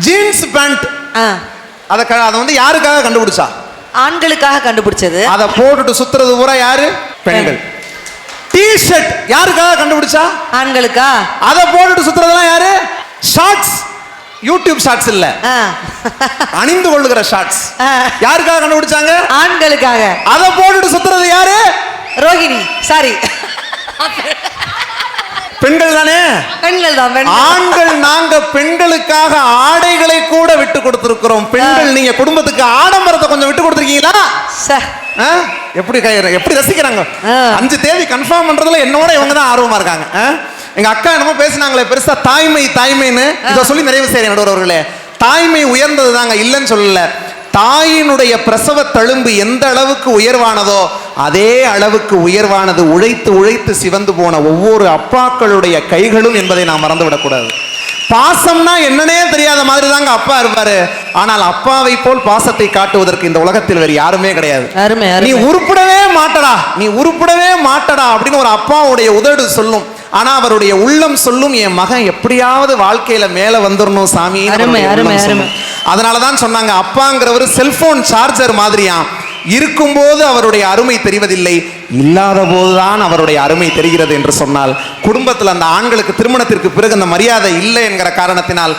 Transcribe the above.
Jeans pant அதை வந்து யாருக்காக கண்டுபிடிச்சா? ஆண்களுக்காக கண்டுபிடிச்சது. அதை போட்டுட்டு சுத்துறது பூரா யாரு? பெண்கள். டி-ஷர்ட் யாருக்காக கண்டுபிடிச்சா? ஆண்களுக்கா. அதை போட்டுட்டு சுத்துறதெல்லாம் யாரு? ஷார்ட்ஸ், யூடியூப் ஷார்ட்ஸ் இல்ல, அணிந்து கொள்ளுகிற ஷார்ட்ஸ் யாருக்காக கண்டுபிடிச்சாங்க? ஆண்களுக்காக. அதை போட்டுட்டு சுத்துறது யாரு? ரோகிணி, சாரி, பெண்கள் தானே. பெண்கள் தான். ஆண்கள் நாங்க பெண்களுக்காக ஆடைகளை கூட விட்டு கொடுத்திருக்கிறோம். பெண்கள் நீங்க குடும்பத்துக்கு ஆடம்பரத்தை கொஞ்சம் விட்டு கொடுத்திருக்கீங்களா? எப்படி எப்படி ரசிக்கிறாங்க. 5 தேதி கன்ஃபார்ம் பண்றதுல என்னோட இவங்க தான் ஆர்வமா இருக்காங்க. எங்க அக்கா என்னமோ பேசினாங்களே பெருசா, தாய்மை தாய்மைன்னு. இதை சொல்லி நிறைவு செய்யறேன் நடுவர் அவர்களே. தாய்மை உயர்ந்தது தாங்க, இல்லைன்னு சொல்லல. தாயினுடைய பிரசவ தழும்பு எந்த அளவுக்கு உயர்வானதோ அதே அளவுக்கு உயர்வானது உழைத்து உழைத்து சிவந்து போன ஒவ்வொரு அப்பாக்களுடைய கைகளும் என்பதை நாம் மறந்துவிடக்கூடாது. பாசம்னா என்னன்னே தெரியாத மாதிரி தாங்க அப்பா இருப்பாரு. ஆனால் அப்பாவை போல் பாசத்தை காட்டுவதற்கு இந்த உலகத்தில் வேறு யாருமே கிடையாது. நீ உருப்படவே மாட்டடா, நீ உருப்படவே மாட்டடா அப்படின்னு ஒரு அப்பாவுடைய உதடு சொல்லும். ஆனா அவருடைய உள்ளம் சொல்லும், என் மகன் எப்படியாவது வாழ்க்கையில மேல வந்துடணும் சாமி. அதனாலதான் சொன்னாங்க, அப்பாங்கிறவர் செல்போன் சார்ஜர் மாதிரியா. இருக்கும்போது அவருடைய அருமை தெரிவதில்லை, இல்லாத போதுதான் அவருடைய அருமை தெரிகிறது என்று சொன்னால், குடும்பத்தில் அந்த ஆண்களுக்கு திருமணத்திற்கு பிறகு அந்த மரியாதை இல்லை என்கிற காரணத்தினால்